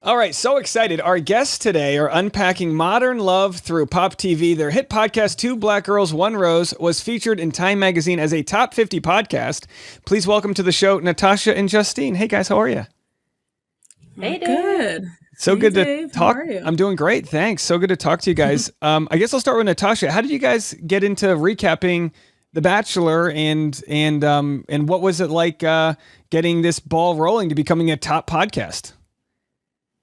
All right, so excited. Our guests today are unpacking modern love through pop TV. Their hit podcast, Two Black Girls, One Rose, was featured in Time Magazine as a top 50 podcast. Please welcome to the show, Natasha and Justine. Hey, guys, how are you? Hey, Dave. Good. So hey, good to Dave. talk. How are you? I'm doing great, thanks. So good to talk to you guys. I guess I'll start with Natasha. How did you guys get into recapping The Bachelor, and what was it like getting this ball rolling to becoming a top podcast?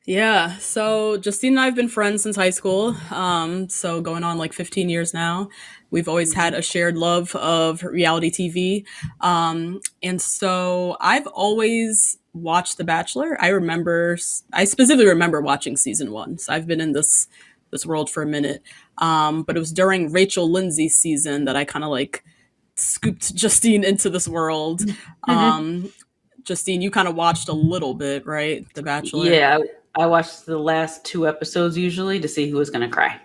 Yeah. So Justine and I have been friends since high school. So going on like 15 years now. We've always had a shared love of reality TV. And so I've always watched The Bachelor. I specifically remember watching season 1. So I've been in this world for a minute. But it was during Rachel Lindsay's season that I kind of like scooped Justine into this world. Justine, you kind of watched a little bit, right? The Bachelor. Yeah, I watched the last 2 episodes usually to see who was going to cry.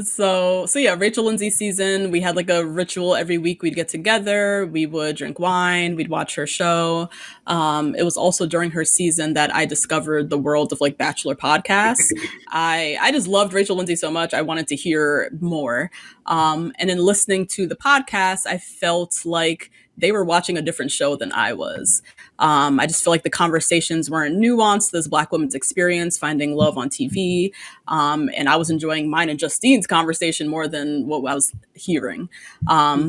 So yeah, Rachel Lindsay's season, we had like a ritual every week. We'd get together, we would drink wine, we'd watch her show. It was also during her season that I discovered the world of like Bachelor podcasts. I just loved Rachel Lindsay so much. I wanted to hear more. And in listening to the podcast, I felt like they were watching a different show than I was. I just feel like the conversations weren't nuanced. This Black woman's experience, finding love on TV. And I was enjoying mine and Justine's conversation more than what I was hearing.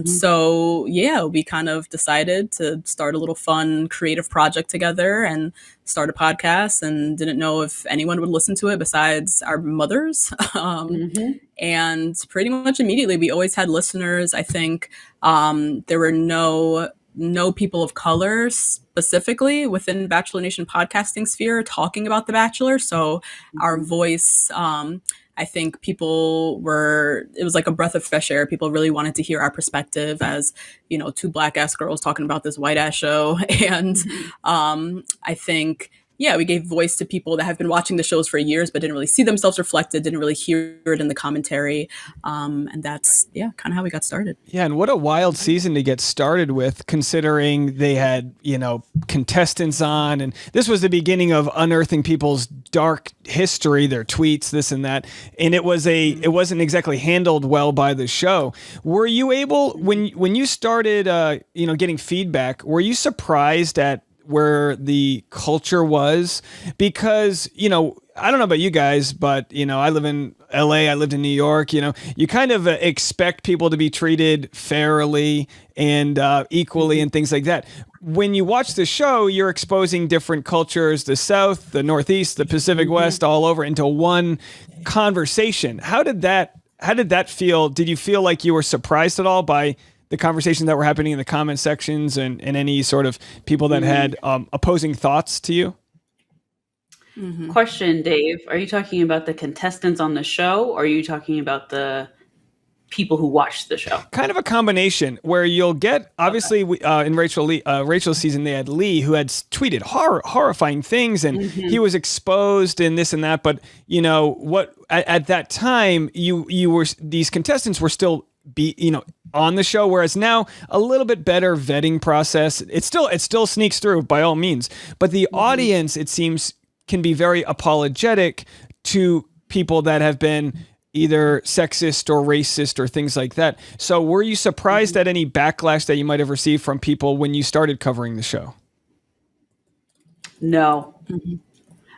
So yeah, we kind of decided to start a little fun creative project together and start a podcast, and didn't know if anyone would listen to it besides our mothers. And pretty much immediately we always had listeners. I think there were no people of color specifically within Bachelor Nation podcasting sphere talking about The Bachelor. So our voice, I think it was like a breath of fresh air. People really wanted to hear our perspective as, 2 Black ass girls talking about this white ass show. And I think, yeah, we gave voice to people that have been watching the shows for years, but didn't really see themselves reflected, didn't really hear it in the commentary. And that's, kind of how we got started. Yeah, and what a wild season to get started with, considering they had, contestants on, and this was the beginning of unearthing people's dark history, their tweets, this and that. And it wasn't exactly handled well by the show. Were you able, when you started, getting feedback, were you surprised at where the culture was? Because, I don't know about you guys, but, I live in LA, I lived in New York, you kind of expect people to be treated fairly and equally and things like that. When you watch the show, you're exposing different cultures, the South, the Northeast, the Pacific West, all over into one conversation. How did that feel? Did you feel like you were surprised at all by the conversations that were happening in the comment sections and any sort of people that had opposing thoughts to you? Question, Dave. Are you talking about the contestants on the show, or are you talking about the people who watched the show? Kind of a combination, where you'll get, obviously, in Rachel's season, they had Lee, who had tweeted horrifying things, and he was exposed and this and that. But at that time, these contestants were still on the show, whereas now a little bit better vetting process. It still sneaks through by all means, but the audience, it seems, can be very apologetic to people that have been either sexist or racist or things like that. So were you surprised at any backlash that you might have received from people when you started covering the show? No.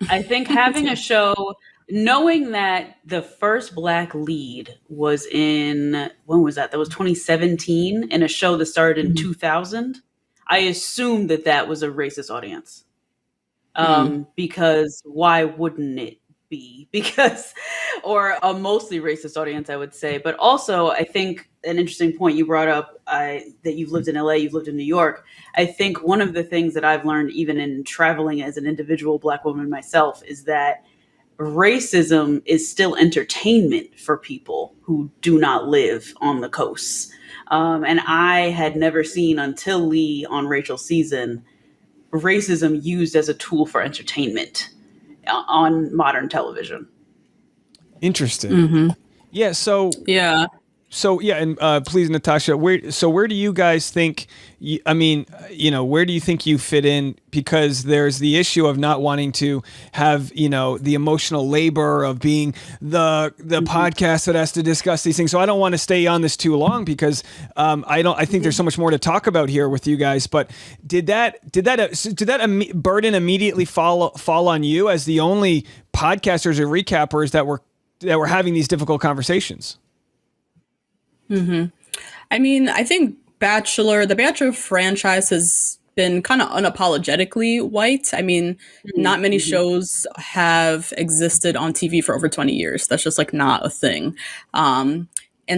I think having a show, knowing that the first Black lead was when was that? That was 2017, in a show that started in 2000. I assumed that was a racist audience. Because why wouldn't it be? Or a mostly racist audience, I would say. But also, I think an interesting point you brought up, that you've lived in LA, you've lived in New York. I think one of the things that I've learned, even in traveling as an individual Black woman myself, is that racism is still entertainment for people who do not live on the coast. And I had never seen, until Lee on Rachel's season, racism used as a tool for entertainment on modern television. Interesting. Yeah. So yeah. So yeah, and please, Natasha, where do you guys think? I mean, where do you think you fit in? Because there's the issue of not wanting to have the emotional labor of being the podcast that has to discuss these things. So I don't want to stay on this too long because I think there's so much more to talk about here with you guys. But did that burden immediately fall on you as the only podcasters or recappers that were having these difficult conversations? I mean, I think the Bachelor franchise has been kind of unapologetically white. I mean, not many shows have existed on TV for over 20 years. That's just like not a thing. And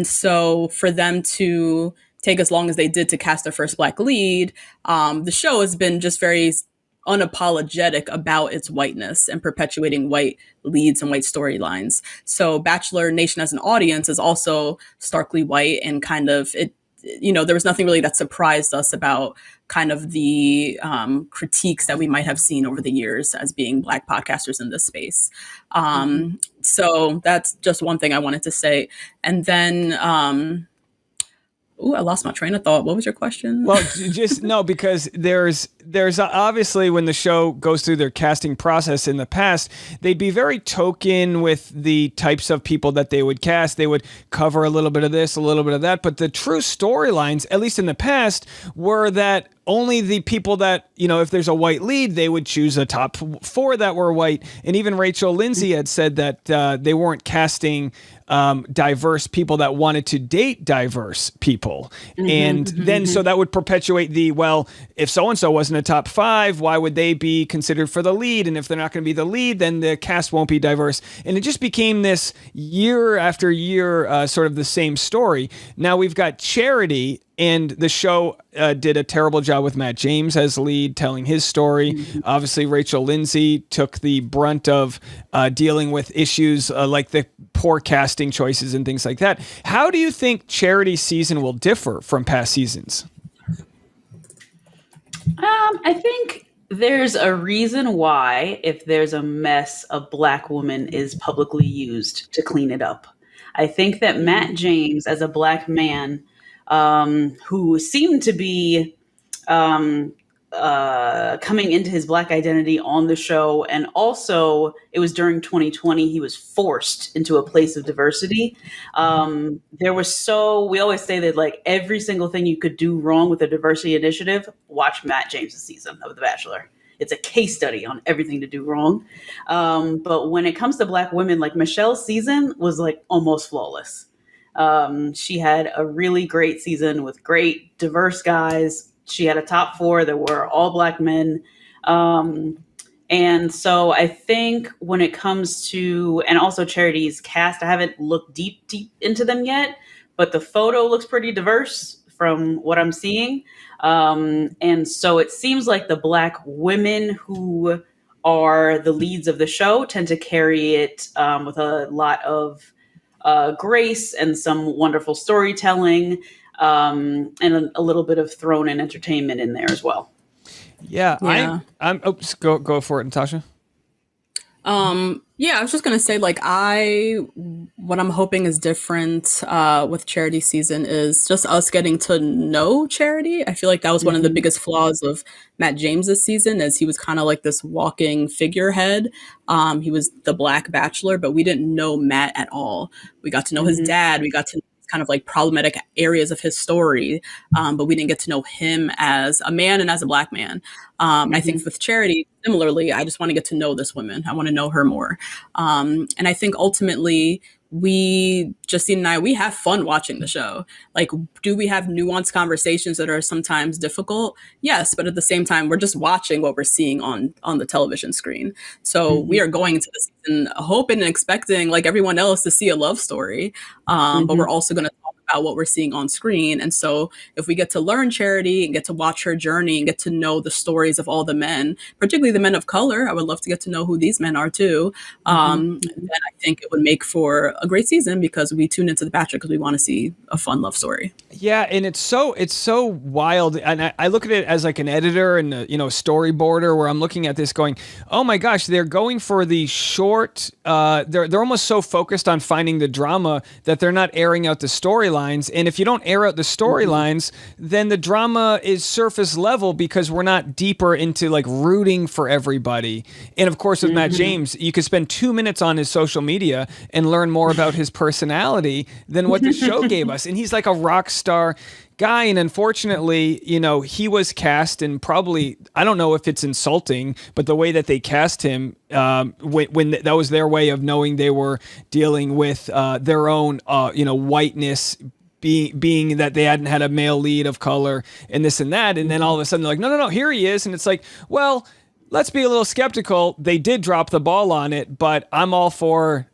so for them to take as long as they did to cast their first Black lead, the show has been just very unapologetic about its whiteness and perpetuating white leads and white storylines. So Bachelor Nation as an audience is also starkly white, and kind of there was nothing really that surprised us about kind of the critiques that we might have seen over the years as being Black podcasters in this space. So that's just one thing I wanted to say. And then, I lost my train of thought. What was your question? Well, just no, because there's obviously when the show goes through their casting process in the past, they'd be very token with the types of people that they would cast. They would cover a little bit of this, a little bit of that. But the true storylines, at least in the past, were that only the people that, if there's a white lead, they would choose a top 4 that were white. And even Rachel Lindsay had said that they weren't casting diverse people that wanted to date diverse people. And then so that would perpetuate if so-and-so wasn't a top 5, why would they be considered for the lead? And if they're not going to be the lead, then the cast won't be diverse. And it just became this year after year, sort of the same story. Now we've got Charity, and the show did a terrible job with Matt James as lead, telling his story. Obviously, Rachel Lindsay took the brunt of dealing with issues like the poor casting choices and things like that. How do you think Charity's season will differ from past seasons? I think there's a reason why, if there's a mess, a Black woman is publicly used to clean it up. I think that Matt James, as a Black man, who seemed to be coming into his Black identity on the show. And also, it was during 2020, he was forced into a place of diversity. We always say that like every single thing you could do wrong with a diversity initiative, watch Matt James's season of The Bachelor. It's a case study on everything to do wrong. But when it comes to Black women, like Michelle's season was like almost flawless. She had a really great season with great diverse guys. She had a top 4 that were all Black men. And so I think when it comes to, and also Charity's cast, I haven't looked deep into them yet, but the photo looks pretty diverse from what I'm seeing. And so it seems like the Black women who are the leads of the show tend to carry it with a lot of grace and some wonderful storytelling, and a little bit of thrown in entertainment in there as well. Yeah. I'm go for it, Natasha. I was just gonna say, like, what I'm hoping is different with Charity season is just us getting to know Charity. I feel like that was one of the biggest flaws of Matt James's season, is he was kind of like this walking figurehead. He was the Black Bachelor, but we didn't know Matt at all. We got to know his dad. We got to know kind of like problematic areas of his story, but we didn't get to know him as a man and as a Black man. I think with Charity, similarly, I just want to get to know this woman. I want to know her more. And I think ultimately, Justine and I, we have fun watching the show. Like, do we have nuanced conversations that are sometimes difficult? Yes, but at the same time, we're just watching what we're seeing on the television screen. So we are going into this season hoping and expecting, like everyone else, to see a love story. But we're also going to talk about what we're seeing on screen. And so if we get to learn Charity and get to watch her journey and get to know the stories of all the men, particularly the men of color, I would love to get to know who these men are too. Then I think it would make for a great season, because we tune into The Bachelor because we want to see a fun love story. Yeah, and it's so wild, and I look at it as like an editor and a storyboarder, where I'm looking at this going, oh my gosh, they're going for the short. They're almost so focused on finding the drama that they're not airing out the storyline. storylines. And if you don't air out the storylines, then the drama is surface level because we're not deeper into like rooting for everybody. And of course, with Matt James, you could spend 2 minutes on his social media and learn more about his personality than what the show gave us. And he's like a rock star guy, and unfortunately, he was cast, and probably, I don't know if it's insulting, but the way that they cast him, when that was their way of knowing they were dealing with their own, whiteness, being that they hadn't had a male lead of color and this and that, and then all of a sudden they're like, no, here he is, and it's like, well, let's be a little skeptical. They did drop the ball on it, but I'm all for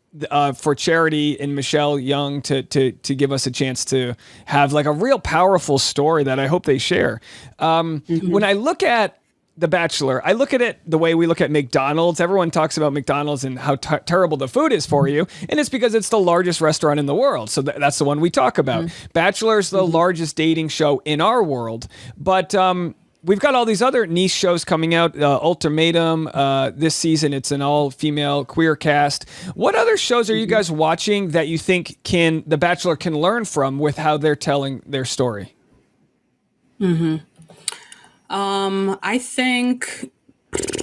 Charity and Michelle Young to give us a chance to have like a real powerful story that I hope they share. When I look at The Bachelor, I look at it the way we look at McDonald's. Everyone talks about McDonald's and how terrible the food is for you, and it's because it's the largest restaurant in the world. So that's the one we talk about. Bachelor's the largest dating show in our world, but we've got all these other niche shows coming out. Ultimatum, this season, it's an all-female queer cast. What other shows are you guys watching that you think The Bachelor can learn from with how they're telling their story? I think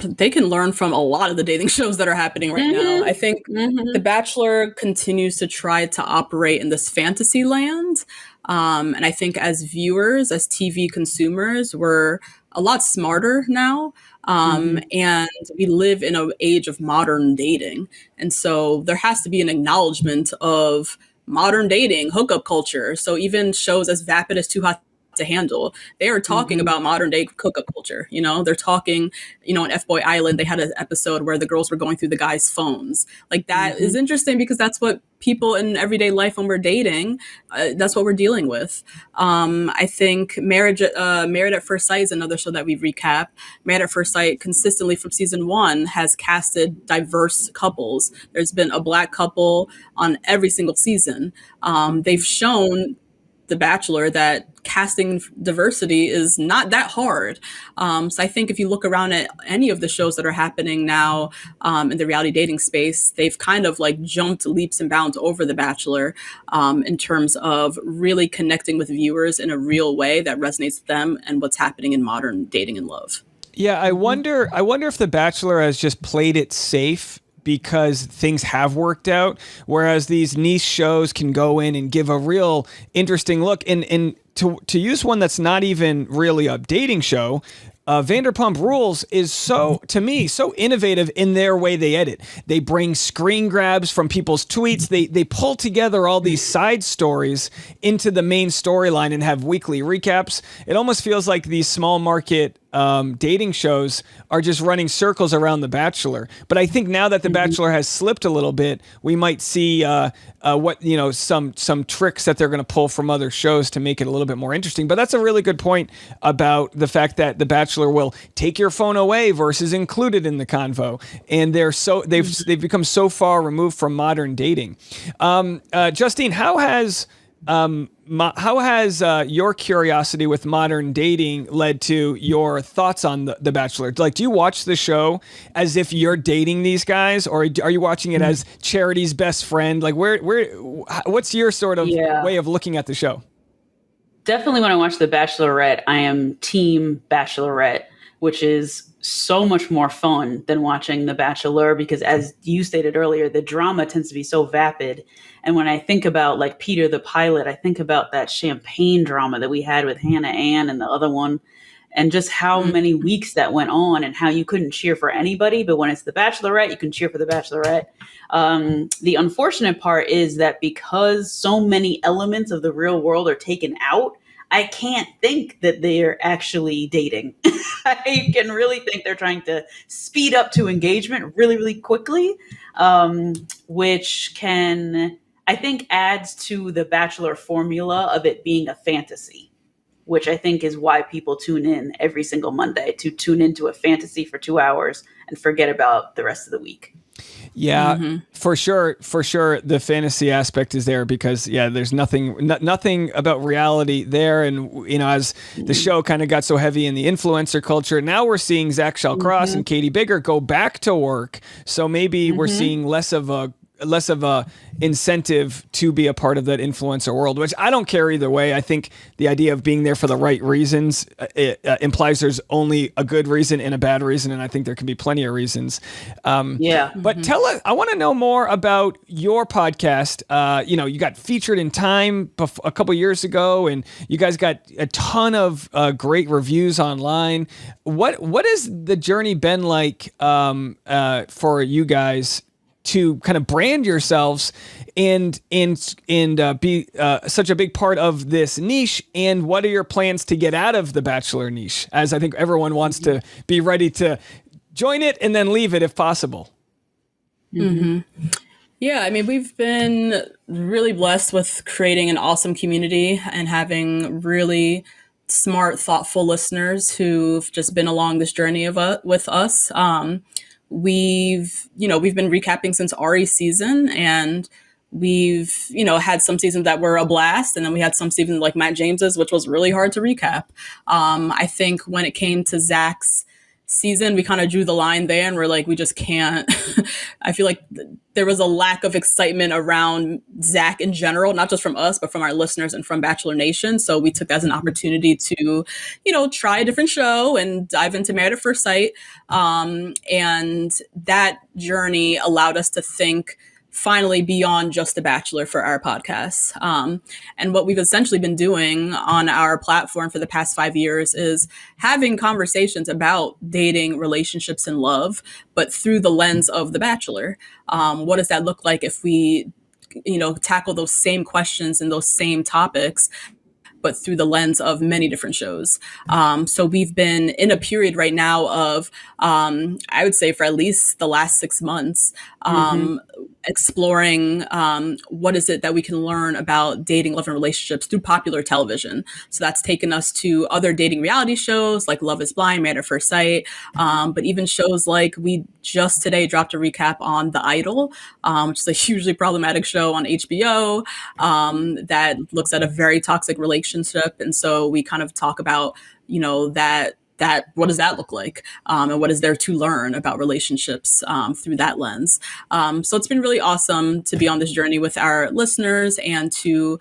they can learn from a lot of the dating shows that are happening right now. I think The Bachelor continues to try to operate in this fantasy land. And I think as viewers, as TV consumers, we're a lot smarter now. And we live in an age of modern dating. And so there has to be an acknowledgement of modern dating, hookup culture. So even shows as vapid as Too Hot to Handle, they are talking about modern day hookup culture. They're talking, on F-Boy Island, they had an episode where the girls were going through the guys' phones. Like that is interesting because that's what people in everyday life when we're dating, that's what we're dealing with. I think Married at First Sight is another show that we recap. Married at First Sight consistently from season 1 has casted diverse couples. There's been a Black couple on every single season. They've shown The Bachelor that casting diversity is not that hard. So I think if you look around at any of the shows that are happening now in the reality dating space, they've kind of like jumped leaps and bounds over The Bachelor in terms of really connecting with viewers in a real way that resonates with them and what's happening in modern dating and love. Yeah, I wonder if The Bachelor has just played it safe because things have worked out, whereas these niche shows can go in and give a real interesting look. And to use one that's not even really a dating show, Vanderpump Rules is to me, so innovative in their way they edit. They bring screen grabs from people's tweets. They pull together all these side stories into the main storyline and have weekly recaps. It almost feels like these small market dating shows are just running circles around The Bachelor. But I think now that The Bachelor has slipped a little bit, we might see some tricks that they're going to pull from other shows to make it a little bit more interesting. But that's a really good point about the fact that The Bachelor will take your phone away versus include it in the convo. And they've become so far removed from modern dating. Justine, how has your curiosity with modern dating led to your thoughts on the Bachelor? Like, do you watch the show as if you're dating these guys, or are you watching it as Charity's best friend? Like, what's your sort of way of looking at the show? Definitely when I watch The Bachelorette, I am team Bachelorette, which is so much more fun than watching The Bachelor because, as you stated earlier, the drama tends to be so vapid. And when I think about like Peter the pilot, I think about that champagne drama that we had with Hannah Ann and the other one, and just how many weeks that went on and how you couldn't cheer for anybody. But when it's The Bachelorette, you can cheer for The Bachelorette. The unfortunate part is that because so many elements of the real world are taken out, I can't think that they're actually dating. I can really think they're trying to speed up to engagement really, really quickly, which can, I think, adds to the Bachelor formula of it being a fantasy, which I think is why people tune in every single Monday, to tune into a fantasy for 2 hours and forget about the rest of the week. Yeah, for sure. The fantasy aspect is there because there's nothing about reality there. And, as the show kind of got so heavy in the influencer culture, now we're seeing Zach Shallcross and Katie Bigger go back to work. So maybe we're seeing less of a of a incentive to be a part of that influencer world, which I don't care either way. I think the idea of being there for the right reasons implies there's only a good reason and a bad reason, and I think there can be plenty of reasons. But tell us, I want to know more about your podcast. You got featured in Time a couple years ago, and you guys got a ton of great reviews online. What has the journey been like for you guys to kind of brand yourselves and be such a big part of this niche? And what are your plans to get out of the Bachelor niche, as I think everyone wants to be ready to join it and then leave it if possible? Yeah, I mean, we've been really blessed with creating an awesome community and having really smart, thoughtful listeners who've just been along this journey with us. We've been recapping since Ari's season, and we've, had some seasons that were a blast, and then we had some seasons like Matt James's, which was really hard to recap. I think when it came to Zach's season, we kind of drew the line there, and we're like, we just can't. I feel like there was a lack of excitement around Zach in general, not just from us, but from our listeners and from Bachelor Nation. So we took that as an opportunity to, try a different show and dive into Married at First Sight. And that journey allowed us to think finally beyond just The Bachelor for our podcast. And what we've essentially been doing on our platform for the past 5 years is having conversations about dating, relationships, and love, but through the lens of The Bachelor. What does that look like if we, tackle those same questions and those same topics, but through the lens of many different shows. So we've been in a period right now of, I would say for at least the last 6 months, exploring what is it that we can learn about dating, love, and relationships through popular television. So that's taken us to other dating reality shows like Love is Blind, Married at First Sight, but even shows like we just today dropped a recap on The Idol, which is a hugely problematic show on HBO that looks at a very toxic relationship. And so we kind of talk about, that what does that look like? And what is there to learn about relationships through that lens? So it's been really awesome to be on this journey with our listeners and to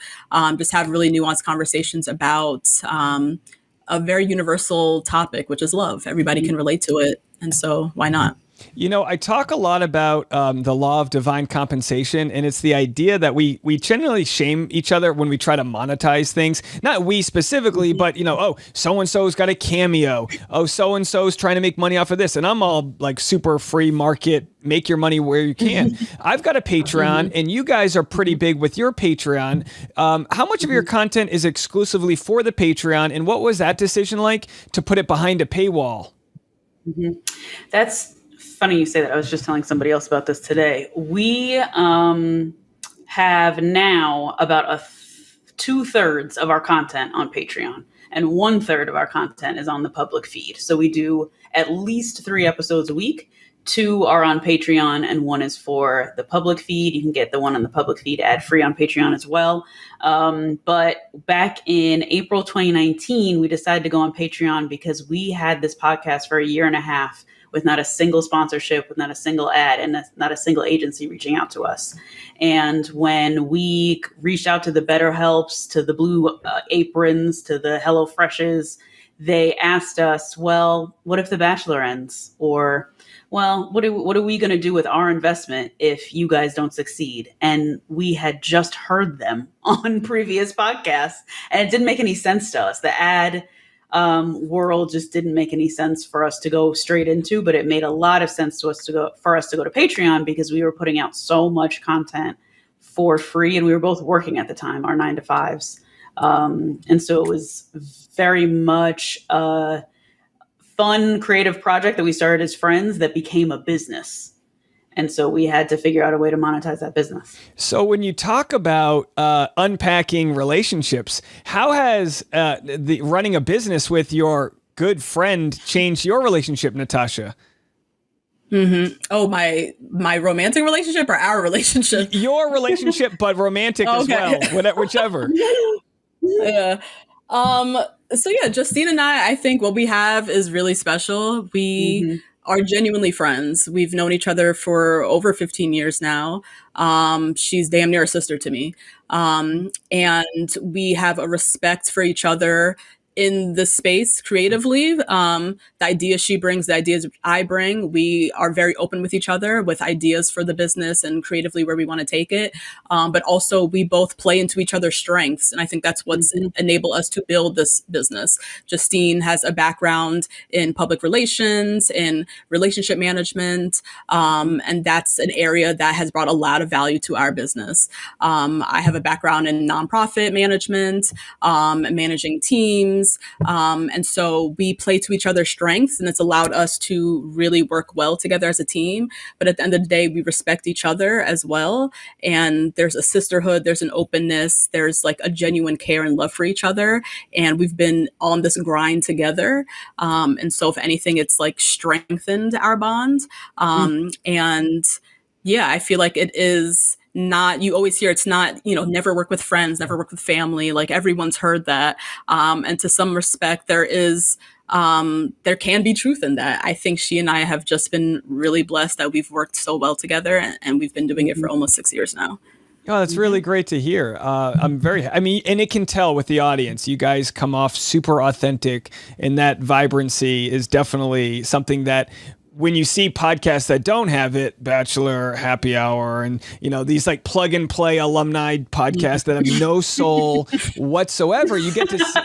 just have really nuanced conversations about a very universal topic, which is love. Everybody can relate to it. And so why not? I talk a lot about the law of divine compensation, and it's the idea that we generally shame each other when we try to monetize things. Not we specifically, but, so-and-so's got a cameo. Oh, so-and-so's trying to make money off of this. And I'm all like super free market, make your money where you can. I've got a Patreon, and you guys are pretty big with your Patreon. How much of your content is exclusively for the Patreon, and what was that decision like to put it behind a paywall? That's funny you say that. I was just telling somebody else about this today. We have now about 2/3 of our content on Patreon, and 1/3 of our content is on the public feed. So we do at least 3 episodes a week. 2 are on Patreon, and 1 is for the public feed. You can get the one on the public feed ad-free on Patreon as well. But back in April 2019, we decided to go on Patreon because we had this podcast for a year and a half with not a single sponsorship, with not a single ad, and not a single agency reaching out to us. And when we reached out to the BetterHelps, to the Blue Aprons, to the HelloFreshes, they asked us, well, what if The Bachelor ends? Or, well, what are we going to do with our investment if you guys don't succeed? And we had just heard them on previous podcasts, and it didn't make any sense to us. The ad world just didn't make any sense for us to go straight into, but it made a lot of sense to us to go to Patreon because we were putting out so much content for free, and we were both working at the time, our 9-to-5s. And so it was very much a fun, creative project that we started as friends that became a business. And so we had to figure out a way to monetize that business. So when you talk about unpacking relationships, how has the running a business with your good friend changed your relationship, Natasha? Oh, my romantic relationship or our relationship? Your relationship, but romantic as well, whichever. Yeah. So yeah, Justine and I think what we have is really special. We are genuinely friends. We've known each other for over 15 years now. She's damn near a sister to me. And we have a respect for each other in the space creatively. The ideas she brings, the ideas I bring, we are very open with each other with ideas for the business and creatively where we want to take it. But also we both play into each other's strengths. And I think that's what's enabled us to build this business. Justine has a background in public relations, in relationship management. And that's an area that has brought a lot of value to our business. I have a background in nonprofit management, managing teams. And so we play to each other's strengths, and it's allowed us to really work well together as a team. But at the end of the day, we respect each other as well. And there's a sisterhood, there's an openness, there's like a genuine care and love for each other. And we've been on this grind together. And so if anything, it's like strengthened our bond. And yeah, I feel like it is not, you always hear it's not, never work with friends, never work with family. Like everyone's heard that. And to some respect, there can be truth in that. I think she and I have just been really blessed that we've worked so well together, and we've been doing it for almost 6 years now. Oh, that's really great to hear. And it can tell with the audience, you guys come off super authentic, and that vibrancy is definitely something that when you see podcasts that don't have it, Bachelor, Happy Hour, and these like plug and play alumni podcasts that have no soul whatsoever, you get to see,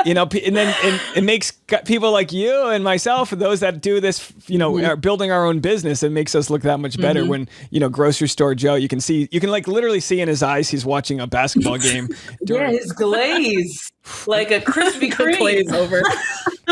and then it makes people like you and myself, and those that do this, are building our own business. It makes us look that much better when, grocery store Joe, you can like literally see in his eyes, he's watching a basketball game. Yeah, his glaze, like a Krispy Kreme. Glaze over.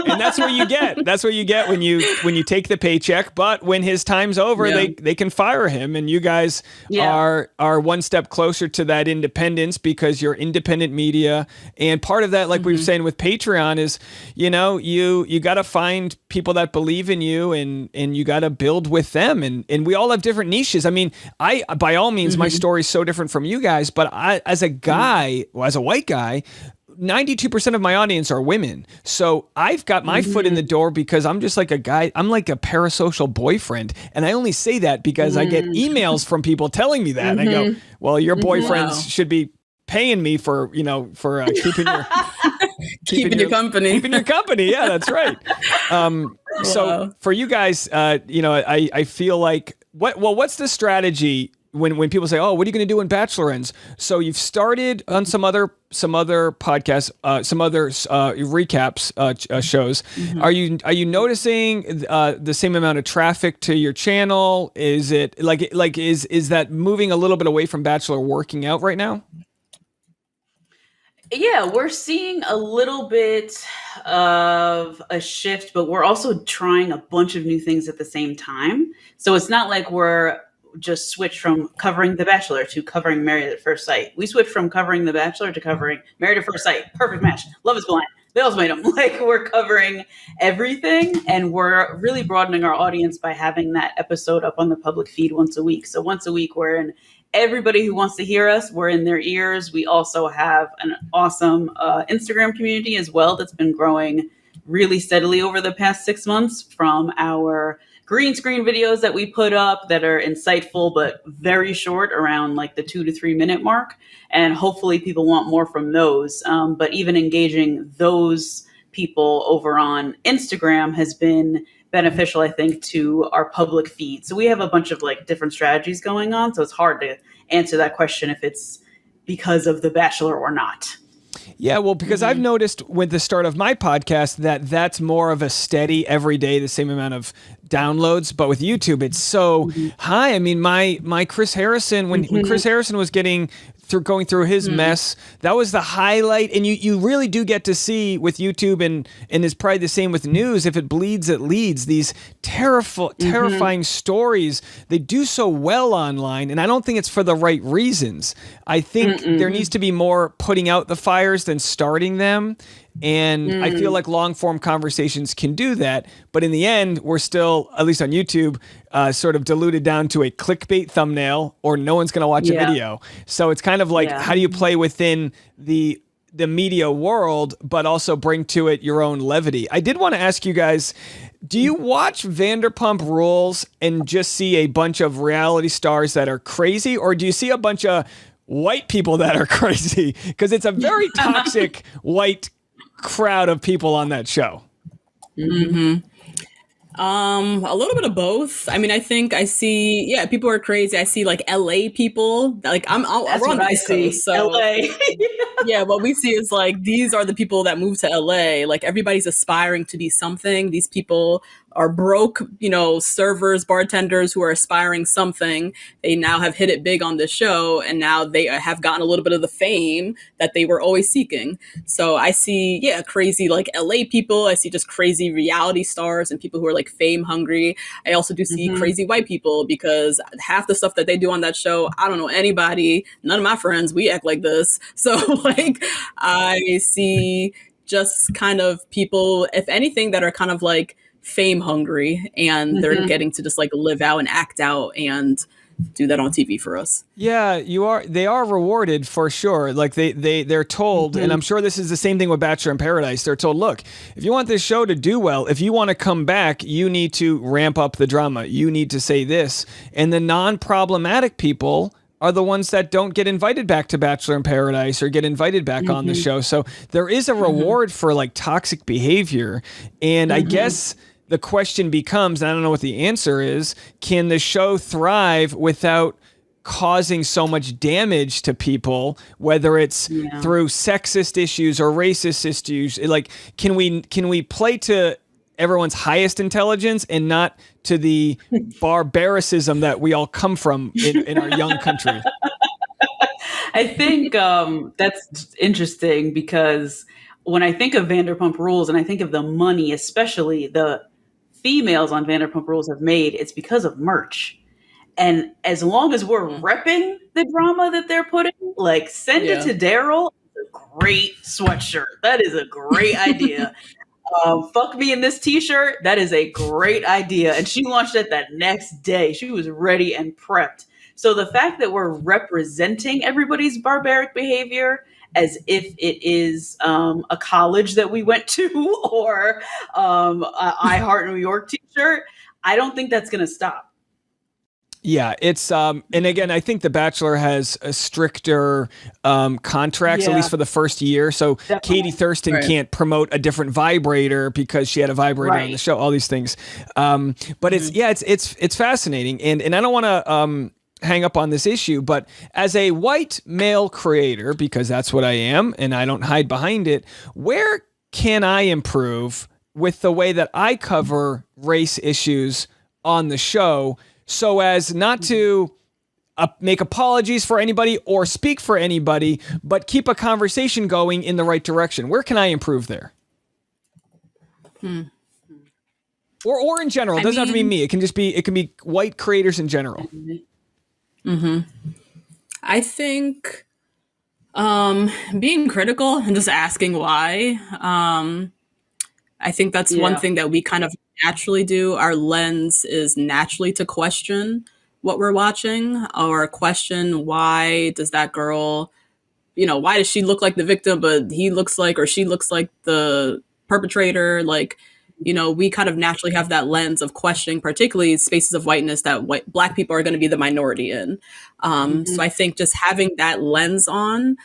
And that's what you get. That's what you get when you take the paycheck. But when his time's over, they can fire him. And you guys are one step closer to that independence because you're independent media. And part of that, like we were saying with Patreon, is you got to find people that believe in you, and you got to build with them. And we all have different niches. I mean, I by all means, my story is so different from you guys. But I, as a guy, as a white guy, 92% of my audience are women. So I've got my foot in the door because I'm just like a guy. I'm like a parasocial boyfriend. And I only say that because I get emails from people telling me that. And I go, well, your boyfriends should be paying me for, keeping your... keeping your company. Keeping your company. Yeah, that's right. So for you guys, I feel like, what's the strategy when people say, "Oh, what are you going to do in Bachelor ends?" So you've started on some other podcasts, some other recaps shows. Are you noticing the same amount of traffic to your channel? Is it is that moving a little bit away from Bachelor working out right now? Yeah, we're seeing a little bit of a shift, but we're also trying a bunch of new things at the same time. So it's not like we're just switched from covering The Bachelor to covering Married at First Sight. We switched from covering The Bachelor to covering Married at First Sight. Perfect match. Love is Blind. The Ultimatum. Like, we're covering everything, and we're really broadening our audience by having that episode up on the public feed once a week. So once a week, we're in everybody who wants to hear us, we're in their ears. We also have an awesome Instagram community as well that's been growing really steadily over the past 6 months, from our green screen videos that we put up that are insightful but very short, around like the 2 to 3 minute mark. And hopefully people want more from those. But even engaging those people over on Instagram has been beneficial, I think, to our public feed. So we have a bunch of like different strategies going on. So it's hard to answer that question if it's because of The Bachelor or not. Yeah, well, because I've noticed with the start of my podcast that's more of a steady, every day, the same amount of downloads. But with YouTube, it's so high. I mean, my Chris Harrison, when Chris Harrison was going through his mess, that was the highlight. And you really do get to see with YouTube, and it's probably the same with news, if it bleeds, it leads. These terrifying stories, they do so well online, and I don't think it's for the right reasons. I think there needs to be more putting out the fires than starting them. And I feel like long form conversations can do that. But in the end, we're still, at least on YouTube, sort of diluted down to a clickbait thumbnail, or no one's going to watch a video. So it's kind of like, how do you play within the media world, but also bring to it your own levity? I did want to ask you guys, Do you watch Vanderpump Rules and just see a bunch of reality stars that are crazy, or do you see a bunch of white people that are crazy? Because it's a very toxic white crowd of people on that show. A little bit of both. I mean, I think I see, yeah, people are crazy. I see like LA people. Like That's we're on what the I East see. Coast, so LA. yeah, what we see is like these are the people that move to LA. Like everybody's aspiring to be something. These people are broke, servers, bartenders who are aspiring something. They now have hit it big on this show, and now they have gotten a little bit of the fame that they were always seeking. So I see, yeah, crazy like LA people. I see just crazy reality stars and people who are like fame hungry. I also do see crazy white people, because half the stuff that they do on that show, I don't know anybody, none of my friends, we act like this. So like I see just kind of people, if anything, that are kind of like fame hungry, and they're getting to just like live out and act out and do that on TV for us. Yeah, they are rewarded for sure. Like they're told, and I'm sure this is the same thing with Bachelor in Paradise. They're told, look, if you want this show to do well, if you want to come back, you need to ramp up the drama. You need to say this. And the non-problematic people are the ones that don't get invited back to Bachelor in Paradise or get invited back on the show. So there is a reward for like toxic behavior. And I guess the question becomes, and I don't know what the answer is, can the show thrive without causing so much damage to people, whether it's through sexist issues or racist issues? Like, can we play to everyone's highest intelligence and not to the barbaricism that we all come from in our young country? I think that's interesting, because when I think of Vanderpump Rules and I think of the money, especially the females on Vanderpump Rules have made, it's because of merch. And as long as we're repping the drama that they're putting, like send it to Daryl, it's a great sweatshirt. That is a great idea. Fuck me in this t-shirt. That is a great idea. And she launched it that next day. She was ready and prepped. So the fact that we're representing everybody's barbaric behavior as if it is a college that we went to or I Heart New York t-shirt, I don't think that's going to stop. Yeah, it's and again, I think The Bachelor has a stricter contracts, at least for the first year. So Definitely. Katie Thurston can't promote a different vibrator because she had a vibrator on the show. All these things, but it's fascinating, and I don't want to hang up on this issue, but as a white male creator, because that's what I am, and I don't hide behind it, where can I improve with the way that I cover race issues on the show, so as not to make apologies for anybody or speak for anybody, but keep a conversation going in the right direction? Where can I improve there? Or in general, it doesn't have to be me. It can be white creators in general. I think being critical and just asking why. I think that's one thing that we kind of naturally do. Our lens is naturally to question what we're watching, or question, why does that girl, why does she look like the victim, but he looks like, or she looks like the perpetrator? Like, we kind of naturally have that lens of questioning, particularly spaces of whiteness that Black people are going to be the minority in. So I think just having that lens on,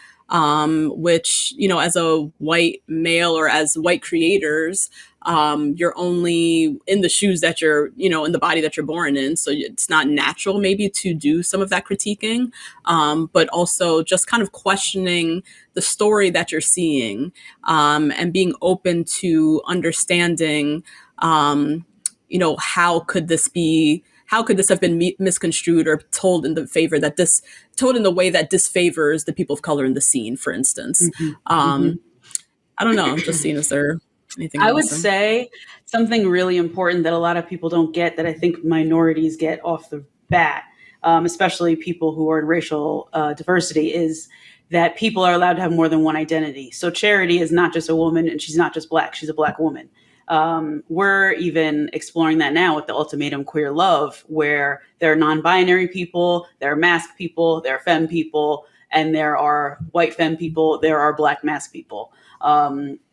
which, as a white male or as white creators, you're only in the shoes that you're, in the body that you're born in. So it's not natural maybe to do some of that critiquing, but also just kind of questioning the story that you're seeing, and being open to understanding, how could this have been misconstrued or told in the way that disfavors the people of color in the scene, for instance. I don't know. I'm just seeing, is there anything I would say something really important that a lot of people don't get, that I think minorities get off the bat, especially people who are in racial diversity, is that people are allowed to have more than one identity. So Charity is not just a woman, and she's not just Black. She's a Black woman. We're even exploring that now with the Ultimatum Queer Love, where there are non-binary people, there are masked people, there are femme people, and there are white femme people, there are Black masked people.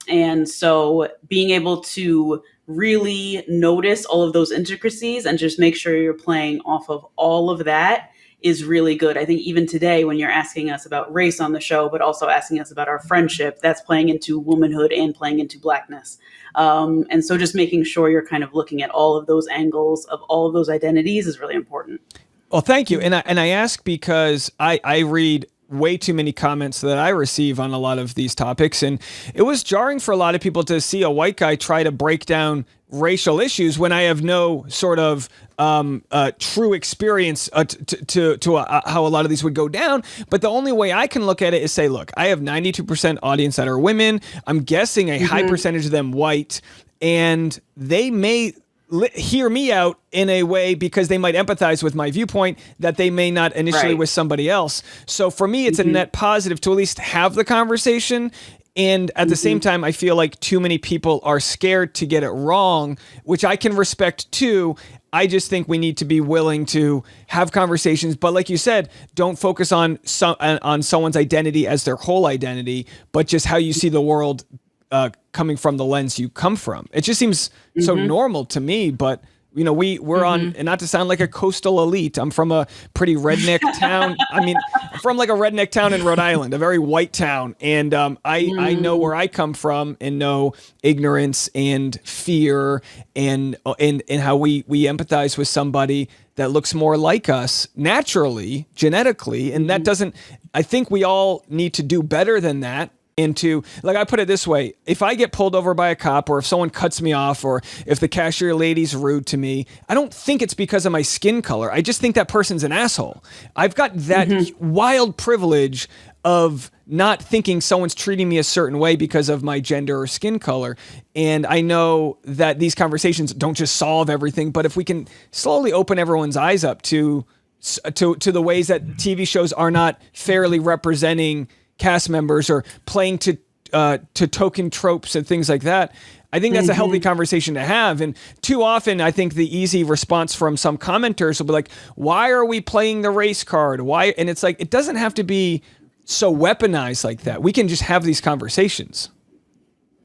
And so being able to really notice all of those intricacies and just make sure you're playing off of all of that is really good. I think even today, when you're asking us about race on the show, but also asking us about our friendship, that's playing into womanhood and playing into Blackness. And so just making sure you're kind of looking at all of those angles of all of those identities is really important. Well, thank you. And I ask because I read way too many comments that I receive on a lot of these topics. And it was jarring for a lot of people to see a white guy try to break down racial issues when I have no sort of true experience to how a lot of these would go down. But the only way I can look at it is say, look, I have 92% audience that are women. I'm guessing a high percentage of them white, and they may hear me out in a way because they might empathize with my viewpoint that they may not initially with somebody else. So for me, it's a net positive to at least have the conversation. And at the same time, I feel like too many people are scared to get it wrong, which I can respect too. I just think we need to be willing to have conversations. But like you said, don't focus on someone's identity as their whole identity, but just how you see the world coming from the lens you come from. It just seems so normal to me, but you know, we're on, and not to sound like a coastal elite, I'm from a pretty redneck town. I mean, from like a redneck town in Rhode Island, a very white town. And I know where I come from and know ignorance and fear and how we empathize with somebody that looks more like us naturally, genetically. And that doesn't, I think we all need to do better than that. Into, like, I put it this way, if I get pulled over by a cop, or if someone cuts me off, or if the cashier lady's rude to me, I don't think it's because of my skin color. I just think that person's an asshole. I've got that wild privilege of not thinking someone's treating me a certain way because of my gender or skin color. And I know that these conversations don't just solve everything, but if we can slowly open everyone's eyes up to the ways that TV shows are not fairly representing cast members or playing to token tropes and things like that, I think that's a healthy conversation to have. And too often, I think the easy response from some commenters will be like, why are we playing the race card? Why? And it's like, it doesn't have to be so weaponized like that. We can just have these conversations.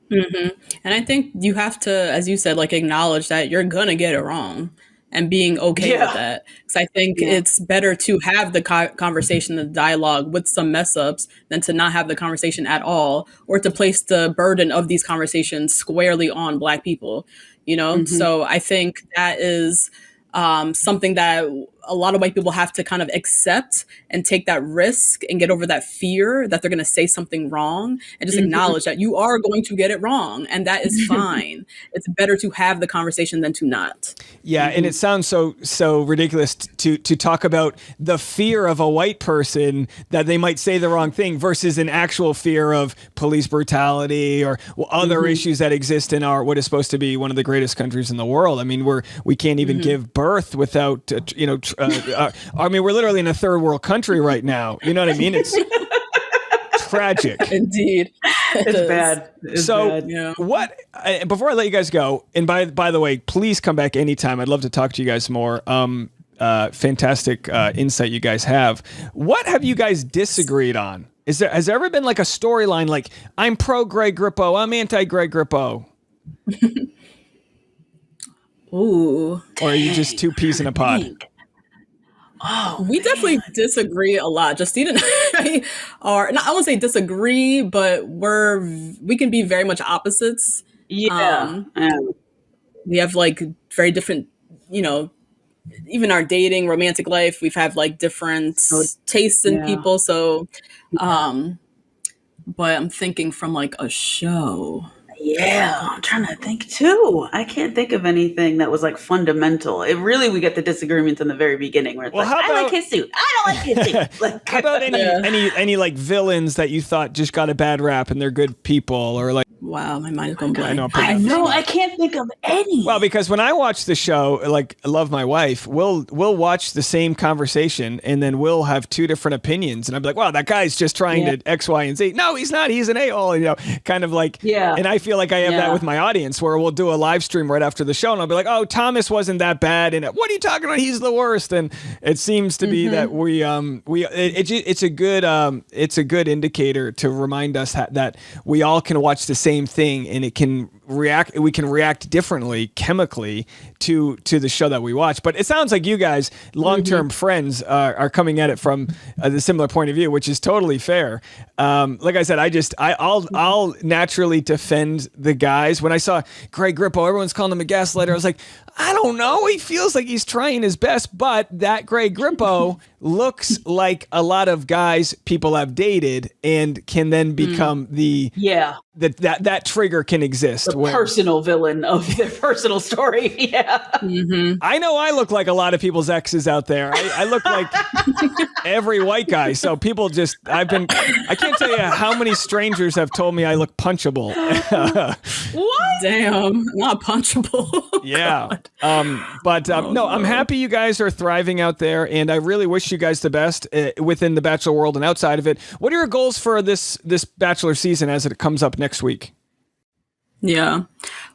And I think you have to, as you said, like, acknowledge that you're going to get it wrong and being okay with that. Because I think it's better to have the conversation, the dialogue with some mess ups than to not have the conversation at all, or to place the burden of these conversations squarely on Black people, you know? So I think that is something that a lot of white people have to kind of accept and take that risk and get over that fear that they're going to say something wrong, and just acknowledge that you are going to get it wrong, and that is fine. It's better to have the conversation than to not. Yeah, and it sounds so ridiculous to talk about the fear of a white person that they might say the wrong thing versus an actual fear of police brutality or other issues that exist in our what is supposed to be one of the greatest countries in the world. I mean, we can't even give birth without I mean, we're literally in a third world country right now. You know what I mean? It's tragic. Indeed. It's bad. It's bad. What, before I let you guys go, and by the way, please come back anytime. I'd love to talk to you guys more. Fantastic insight you guys have. What have you guys disagreed on? Has there ever been like a storyline like, I'm pro Greg Grippo, I'm anti Greg Grippo? Ooh. Or are you just two peas in a pod? Oh, we definitely disagree a lot. Justine and I are, I won't say disagree, but we can be very much opposites. Yeah. We have like very different, even our dating, romantic life, we've had like different tastes in people. So, but I'm thinking from like a show. Yeah, I'm trying to think too. I can't think of anything that was like fundamental. We get the disagreements in the very beginning where it's I like his suit. I don't like his suit. Like, how about any like villains that you thought just got a bad rap and they're good people, or like? Wow, my mind is going blank. I know. I can't think of any. Well, because when I watch the show, like I Love My Wife, we'll watch the same conversation and then we'll have two different opinions. And I'm like, wow, that guy's just trying to X, Y, and Z. No, he's not. He's an a-hole, kind of like. Yeah. And I feel like I have that with my audience where we'll do a live stream right after the show and I'll be like, oh, Thomas wasn't that bad. And what are you talking about? He's the worst. And it seems to be that it's a good indicator to remind us that we all can watch the same thing and it can can react differently chemically to the show that we watch. But it sounds like you guys, long-term friends, are coming at it from the similar point of view, which is totally fair. Like I said, I'll naturally defend the guys. When I saw Greg Grippo, everyone's calling him a gaslighter. I was like, I don't know. He feels like he's trying his best, but that Greg Grippo looks like a lot of guys people have dated and can then become that trigger can exist. The personal villain of their personal story. Yeah. I know I look like a lot of people's exes out there. I look like every white guy. So people I can't tell you how many strangers have told me I look punchable. What? Damn, not punchable. Yeah. No, I'm happy you guys are thriving out there, and I really wish you guys the best within the Bachelor world and outside of it. What are your goals for this Bachelor season as it comes up next week? Yeah,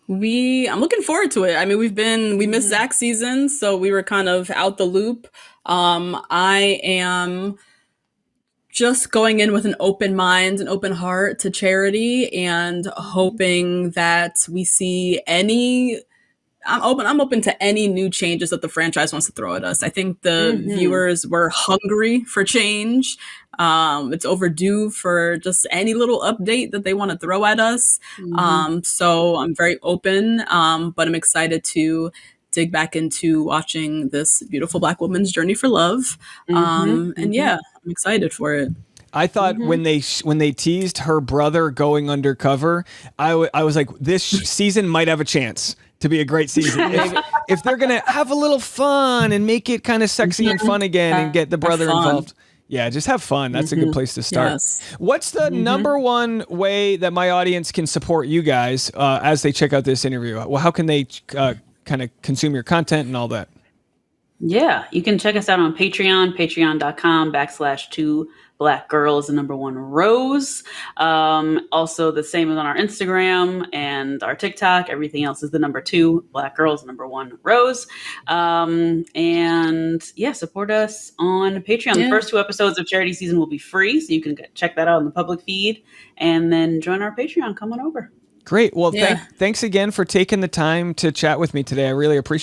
I'm looking forward to it. I mean, we missed Zach's season, so we were kind of out the loop. I am just going in with an open mind, an open heart to Charity, and hoping that we see I'm open to any new changes that the franchise wants to throw at us. I think the viewers were hungry for change. It's overdue for just any little update that they want to throw at us. So I'm very open, but I'm excited to dig back into watching this beautiful Black woman's journey for love. And yeah, I'm excited for it. I thought when they teased her brother going undercover, I was like, this season might have a chance to be a great season. If they're going to have a little fun and make it kind of sexy and fun again and get the brother involved. Yeah, just have fun. That's a good place to start. Yes. What's the number one way that my audience can support you guys as they check out this interview? Well, how can they kind of consume your content and all that? Yeah, you can check us out on Patreon, patreon.com/2 Black Girls, the number one Rose. Also, the same as on our Instagram and our TikTok. Everything else is the number 2 Black Girls, the number one Rose. And yeah, support us on Patreon. The first 2 episodes of Charity season will be free, so you can check that out in the public feed, and then join our Patreon. Come on over. Great. Well, thanks again for taking the time to chat with me today. I really appreciate it.